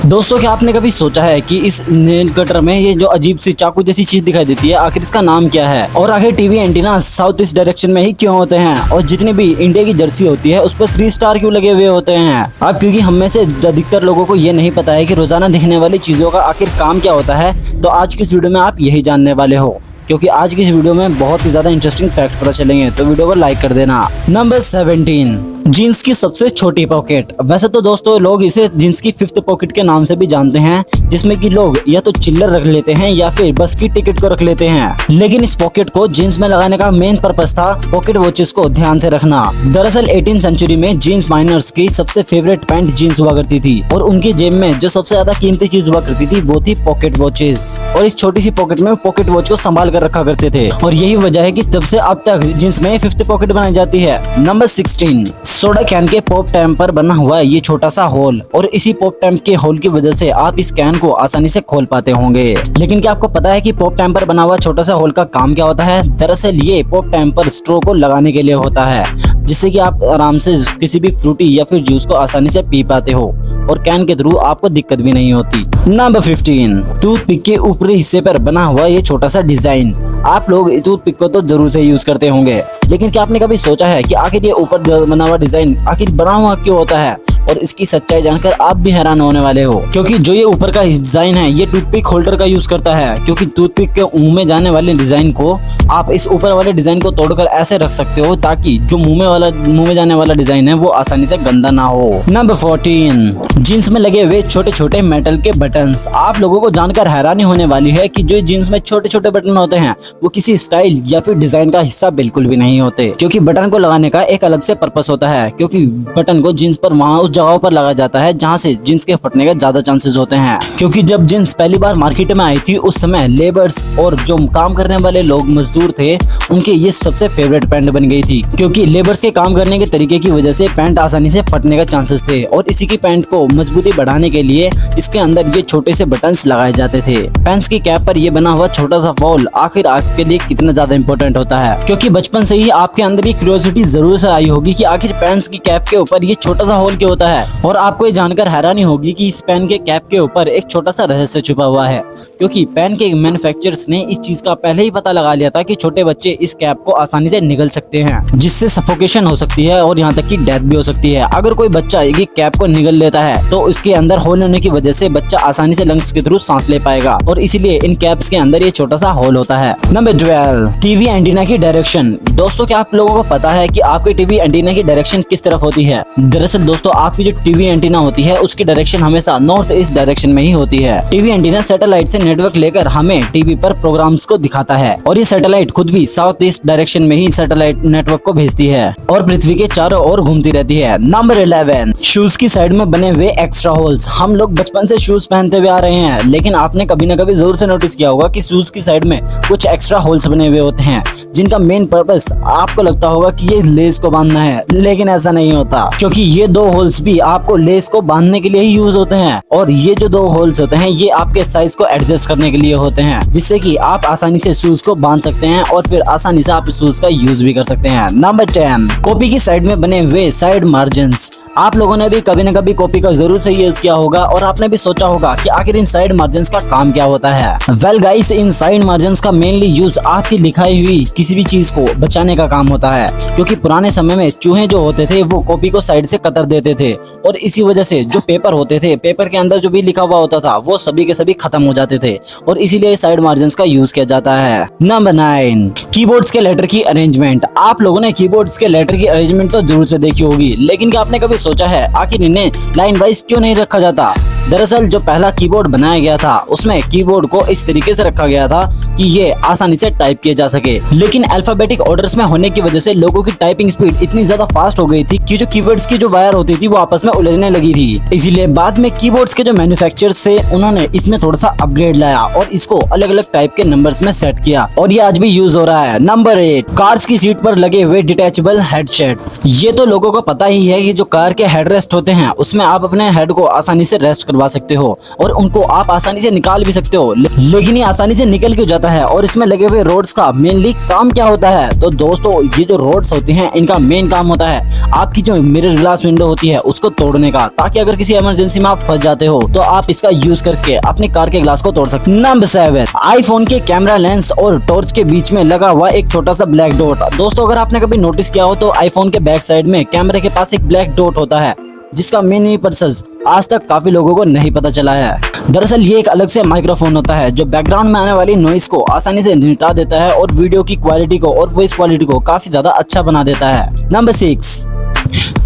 दोस्तों, क्या आपने कभी सोचा है कि इस नेल कटर में ये जो अजीब सी चाकू जैसी चीज दिखाई देती है, आखिर इसका नाम क्या है? और आखिर TV antenna south east direction में ही क्यों होते हैं? और जितनी भी इंडिया की जर्सी होती है उस पर 3 स्टार क्यों लगे हुए होते हैं? अब क्योंकि हम में से अधिकतर लोगों को ये नहीं पता है कि रोजाना दिखने वाली चीजों का आखिर काम क्या होता है, तो आज की इस वीडियो में आप यही जानने वाले हो। क्योंकि आज की इस वीडियो में बहुत ही ज्यादा इंटरेस्टिंग फैक्ट पता चलेंगे, तो वीडियो को लाइक कर देना। नंबर 17, जीन्स की सबसे छोटी पॉकेट। वैसे तो दोस्तों लोग इसे जीन्स की 5th पॉकेट के नाम से भी जानते हैं, जिसमें कि लोग या तो चिल्लर रख लेते हैं या फिर बस की टिकट को रख लेते हैं। लेकिन इस पॉकेट को जीन्स में लगाने का मेन पर्पस था पॉकेट वॉचेस को ध्यान से रखना। दरअसल 18th सेंचुरी में जीन्स माइनर्स की सबसे फेवरेट पैंट जीन्स हुआ करती थी, और उनकी जेब में जो सबसे ज्यादा कीमती चीज हुआ करती थी वो थी पॉकेट वॉचेस। और इस छोटी सी पॉकेट में पॉकेट वॉच को संभाल कर रखा करते थे, और यही वजह है कि तब से अब तक जीन्स में 5th पॉकेट बनाई जाती है। नंबर 16, सोडा कैन के पॉप टैंक पर बना हुआ ये छोटा सा होल, और इसी पॉप टैंक के होल की वजह से आप इस कैन को आसानी से खोल पाते होंगे। लेकिन क्या आपको पता है कि पॉप टैंक पर बना हुआ छोटा सा होल का काम क्या होता है? दरअसल ये पॉप टैंक पर स्ट्रो को लगाने के लिए होता है, जिससे कि आप आराम से किसी भी फ्रूटी या फिर जूस को आसानी से पी पाते हो, और कैन के थ्रू आपको दिक्कत भी नहीं होती। नंबर 15, टूथपिक के ऊपरी हिस्से पर बना हुआ ये छोटा सा डिजाइन। आप लोग टूथपिक को तो जरूर से यूज करते होंगे, लेकिन क्या आपने कभी सोचा है कि आखिर ये ऊपर बना हुआ डिजाइन आखिर बना हुआ क्यों होता है? और इसकी सच्चाई जानकर आप भी हैरान होने वाले हो, क्योंकि जो ये ऊपर का डिजाइन है ये टूथपिक होल्डर का यूज करता है। क्योंकि टूथपिक के मुंह में जाने वाले डिजाइन को आप इस ऊपर वाले डिजाइन को तोड़कर ऐसे रख सकते हो ताकि जो मुंह में जाने वाला डिजाइन है वो आसानी से गंदा ना हो। नंबर 14, जीन्स में लगे हुए छोटे छोटे मेटल के बटन्स। आप लोगों को जानकर हैरानी होने वाली है कि जो जीन्स में छोटे छोटे बटन होते हैं वो किसी स्टाइल या फिर डिजाइन का हिस्सा बिल्कुल भी नहीं होते, क्योंकि बटन को लगाने का एक अलग से पर्पस होता है। क्योंकि बटन को जीन्स पर वहाँ उस जगह पर लगाया जाता है जहाँ से जींस के फटने के ज्यादा चांसेस होते हैं। क्योंकि जब जींस पहली बार मार्केट में आई थी उस समय लेबर्स और जो काम करने वाले लोग मजदूर थे उनके ये सबसे फेवरेट पैंट बन गई थी। क्योंकि लेबर्स के काम करने के तरीके की वजह से पैंट आसानी से फटने का चांसेस थे, और इसी की पैंट को मजबूती बढ़ाने के लिए इसके अंदर ये छोटे से बटन्स लगाए जाते थे। पैंट्स की कैप पर ये बना हुआ छोटा सा फॉल आखिर आपके लिए कितना ज्यादा इंपॉर्टेंट होता है, क्योंकि बचपन से ही आपके अंदर ये क्यूरियोसिटी जरूर से आई होगी कि आखिर पैंट्स की कैप के ऊपर ये छोटा सा होल क्यों होता है। और आपको ये जानकर हैरानी होगी कि इस पेन के कैप के ऊपर एक छोटा सा रहस्य छुपा हुआ है, क्योंकि पेन के मैन्युफैक्चरर्स ने इस चीज का पहले ही पता लगा लिया था कि छोटे बच्चे इस कैप को आसानी से निगल सकते हैं, जिससे सफोकेशन हो सकती है और यहाँ तक कि डेथ भी हो सकती है। अगर कोई बच्चा ये कैप को निगल लेता है तो उसके अंदर होल होने की वजह से बच्चा आसानी से लंग्स के थ्रू सांस ले पाएगा, और इसीलिए इन कैप्स के अंदर ये छोटा सा होल होता है। नंबर 12, टीवी एंटीना की डायरेक्शन। दोस्तों, क्या आप लोगों को पता है कि आपके टीवी एंटीना की डायरेक्शन किस तरफ होती है? दरअसल दोस्तों, आपकी जो टीवी एंटीना होती है उसकी डायरेक्शन हमेशा नॉर्थ ईस्ट डायरेक्शन में ही होती है। टीवी एंटीना सैटेलाइट से नेटवर्क लेकर हमें टीवी पर प्रोग्राम्स को दिखाता है, और ये सैटेलाइट खुद भी साउथ ईस्ट डायरेक्शन में ही सैटेलाइट नेटवर्क को भेजती है और पृथ्वी के चारों ओर घूमती रहती है। नंबर 11, शूज की साइड में बने हुए एक्स्ट्रा होल्स। हम लोग बचपन से शूज पहनते हुए आ रहे हैं, लेकिन आपने कभी न कभी जरूर से नोटिस किया होगा कि शूज की साइड में कुछ एक्स्ट्रा होल्स बने हुए होते हैं, जिनका मेन पर्पस आपको लगता होगा कि ये लेस को बांधना है, लेकिन ऐसा नहीं होता। क्योंकि ये 2 होल्स भी आपको लेस को बांधने के लिए ही यूज होते हैं, और ये जो 2 होल्स होते हैं ये आपके साइज को एडजस्ट करने के लिए होते हैं, जिससे कि आप आसानी से शूज को बांध सकते हैं और फिर आसानी से आप शूज का यूज भी कर सकते हैं। नंबर 10, कॉपी की साइड में बने हुए साइड मार्जिन्स। आप लोगों ने भी कभी न कभी कॉपी का जरूर से यूज किया होगा, और आपने भी सोचा होगा कि आखिर इन साइड मार्जिन्स का काम क्या होता है। वेल गाइस, इन साइड मार्जिन्स का मेनली यूज आपकी लिखाई हुई किसी भी चीज को बचाने का काम होता है, क्योंकि पुराने समय में चूहे जो होते थे वो कॉपी को साइड से कतर देते थे, और इसी वजह से जो पेपर होते थे, पेपर के अंदर जो भी लिखा हुआ होता था वो सभी के सभी खत्म हो जाते थे, और इसीलिए साइड मार्जिन्स का यूज किया जाता है। नंबर 9, कीबोर्ड्स के लेटर की अरेंजमेंट। आप लोगों ने कीबोर्ड्स के लेटर की अरेंजमेंट तो जरूर से देखी होगी, लेकिन क्या आपने कभी सोचा है आखिर इन्हें लाइन वाइज क्यों नहीं रखा जाता? दरअसल जो पहला कीबोर्ड बनाया गया था उसमें कीबोर्ड को इस तरीके से रखा गया था कि ये आसानी से टाइप किए जा सके, लेकिन अल्फाबेटिक ऑर्डर्स में होने की वजह से लोगों की टाइपिंग स्पीड इतनी ज्यादा फास्ट हो गई थी कि जो कीबोर्ड्स की जो वायर होती थी वो आपस में उलझने लगी थी। इसीलिए बाद में कीबोर्ड्स के जो मैन्युफैक्चरर्स थे उन्होंने इसमें थोड़ा सा अपग्रेड लाया और इसको अलग अलग टाइप के नंबर्स में सेट किया, और ये आज भी यूज हो रहा है। नंबर 8, कार्स की सीट पर लगे हुए डिटैचेबल हेडसेट्स। ये तो लोगों को पता ही है कि जो कार के हेडरेस्ट होते हैं उसमें आप अपने हेड को आसानी से रेस्ट करवा सकते हो और उनको आप आसानी से निकाल भी सकते हो। लेकिन ये आसानी से निकल क्यों जाता है और इसमें लगे हुए रोड्स का मेनली काम क्या होता है? तो दोस्तों ये जो रोड्स होती हैं इनका मेन काम होता है आपकी जो मिरर ग्लास विंडो होती है उसको तोड़ने का, ताकि अगर किसी इमरजेंसी में आप फंस जाते हो तो आप इसका यूज करके अपनी कार के ग्लास को तोड़ सकते हो। नंबर 7, आईफोन के कैमरा लेंस और टॉर्च के बीच में लगा हुआ एक छोटा सा ब्लैक डॉट। दोस्तों अगर आपने कभी नोटिस किया हो तो आईफोन के बैक साइड में कैमरे के पास एक ब्लैक डॉट होता है जिसका मेन पर्पस आज तक काफी लोगों को नहीं पता चला है। दरअसल ये एक अलग से माइक्रोफोन होता है जो बैकग्राउंड में आने वाली नॉइस को आसानी से निपटा देता है और वीडियो की क्वालिटी को और वॉइस क्वालिटी को काफी ज्यादा अच्छा बना देता है। नंबर 6,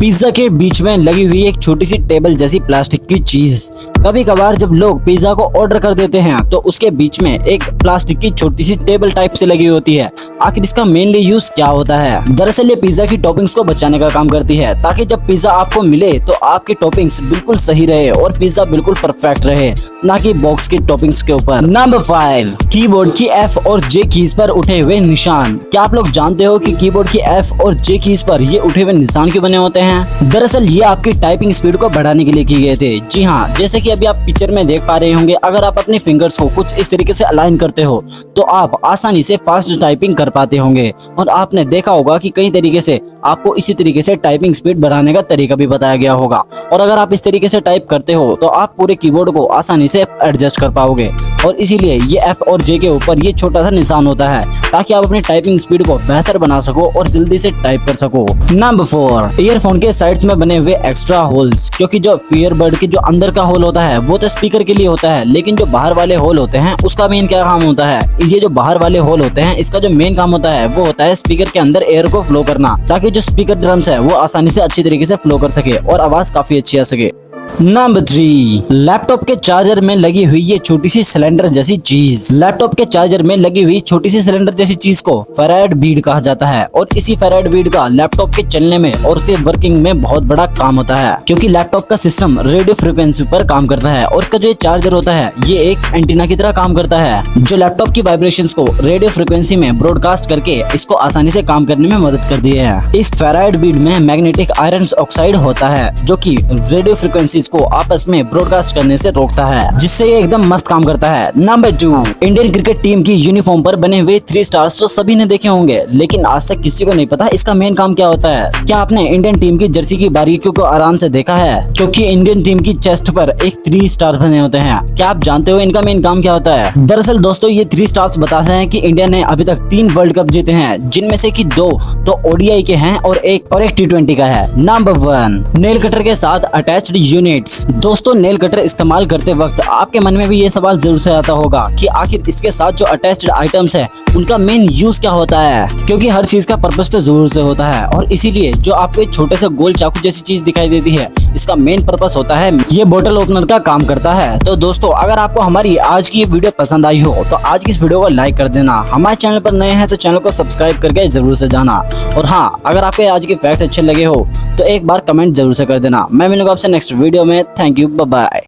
पिज्जा के बीच में लगी हुई एक छोटी सी टेबल जैसी प्लास्टिक की चीज। कभी कभार जब लोग पिज्जा को ऑर्डर कर देते हैं तो उसके बीच में एक प्लास्टिक की छोटी सी टेबल टाइप से लगी होती है। आखिर इसका मेनली यूज क्या होता है? दरअसल ये पिज्जा की टॉपिंग्स को बचाने का काम करती है, ताकि जब पिज्जा आपको मिले तो आपकी टॉपिंग्स बिल्कुल सही रहे और पिज्जा बिल्कुल परफेक्ट रहे, ना कि बॉक्स की टॉपिंग्स के ऊपर। नंबर 5, कीबोर्ड की F और J कीज पर उठे हुए निशान। क्या आप लोग जानते हो कि कीबोर्ड की F और J कीज पर ये उठे हुए निशान क्यों बने होते हैं? दरअसल ये आपकी टाइपिंग स्पीड को बढ़ाने के लिए किए गए थे। जी हाँ, जैसे कि अभी आप पिक्चर में देख पा रहे होंगे, अगर आप अपने फिंगर्स को कुछ इस तरीके से अलाइन करते हो तो आप आसानी से फास्ट टाइपिंग कर पाते होंगे। और आपने देखा होगा कि कई तरीके से आपको इसी तरीके से टाइपिंग स्पीड बढ़ाने का तरीका भी बताया गया होगा। और अगर आप इस तरीके से टाइप करते हो तो आप पूरे कीबोर्ड को आसानी से एडजस्ट कर पाओगे। और इसीलिए ये F और J के ऊपर ये छोटा सा निशान होता है, ताकि आप अपनी टाइपिंग स्पीड को बेहतर बना सको और जल्दी से टाइप कर सको। नंबर 4, ईयरफोन के साइड्स में बने हुए एक्स्ट्रा होल्स। क्योंकि जो ईयरबड के जो अंदर का होल होता है वो तो स्पीकर के लिए होता है, लेकिन जो बाहर वाले होल होते हैं उसका मेन क्या काम होता है? ये जो बाहर वाले होल होते हैं इसका जो मेन काम होता है वो होता है स्पीकर के अंदर एयर को फ्लो करना, ताकि जो स्पीकर ड्रम्स है वो आसानी से अच्छी तरीके से फ्लो कर सके और आवाज काफी अच्छी आ सके। नंबर 3, लैपटॉप के चार्जर में लगी हुई ये छोटी सी सिलेंडर जैसी चीज। लैपटॉप के चार्जर में लगी हुई छोटी सी सिलेंडर जैसी चीज को फेराइड बीड कहा जाता है और इसी फेराइड बीड का लैपटॉप के चलने में और उसके वर्किंग में बहुत बड़ा काम होता है, क्योंकि लैपटॉप का सिस्टम रेडियो फ्रिक्वेंसी पर काम करता है और इसका जो चार्जर होता है ये एक एंटीना की तरह काम करता है जो लैपटॉप की वाइब्रेशंस को रेडियो फ्रिक्वेंसी में ब्रॉडकास्ट करके इसको आसानी से काम करने में मदद करती है। इस फेराइड बीड में मैग्नेटिक आयरन ऑक्साइड होता है जो कि रेडियो फ्रिक्वेंसीज को आपस में ब्रॉडकास्ट करने से रोकता है, जिससे ये एकदम मस्त काम करता है। नंबर 2, इंडियन क्रिकेट टीम की यूनिफॉर्म पर बने हुए 3 स्टार्स तो सभी ने देखे होंगे, लेकिन आज तक किसी को नहीं पता इसका मेन काम क्या होता है। क्या आपने इंडियन टीम की जर्सी की बारीकियों को आराम से देखा है? क्योंकि इंडियन टीम की चेस्ट पर एक 3 स्टार बने होते हैं। क्या आप जानते हो इनका मेन काम क्या होता है? दरअसल दोस्तों ये 3 स्टार्स बताते हैं कि इंडिया ने अभी तक 3 वर्ल्ड कप जीते हैं, जिनमें से कि 2 तो ओडीआई के हैं और एक T20 का है। नंबर 1, नेल कटर के साथ अटैच्ड यूनिट्स। दोस्तों नेल कटर इस्तेमाल करते वक्त आपके मन में भी ये सवाल जरूर से आता होगा कि आखिर इसके साथ जो अटैच्ड आइटम्स है उनका मेन यूज क्या होता है, क्योंकि हर चीज का पर्पस तो जरूर से होता है और इसीलिए जो आपको एक छोटे से गोल चाकू जैसी चीज दिखाई देती है इसका मेन पर्पस होता है ये बोतल ओपनर का काम करता है। तो दोस्तों अगर आपको हमारी आज की ये वीडियो पसंद आई हो तो आज की इस वीडियो को लाइक कर देना। हमारे चैनल पर नए हैं तो चैनल को सब्सक्राइब करके जरूर से जाना। और हाँ, अगर आपके आज के फैक्ट अच्छे लगे हो तो एक बार कमेंट जरूर से कर देना। मैं मिलूंगा आपसे नेक्स्ट वीडियो में। Thank you, bye bye.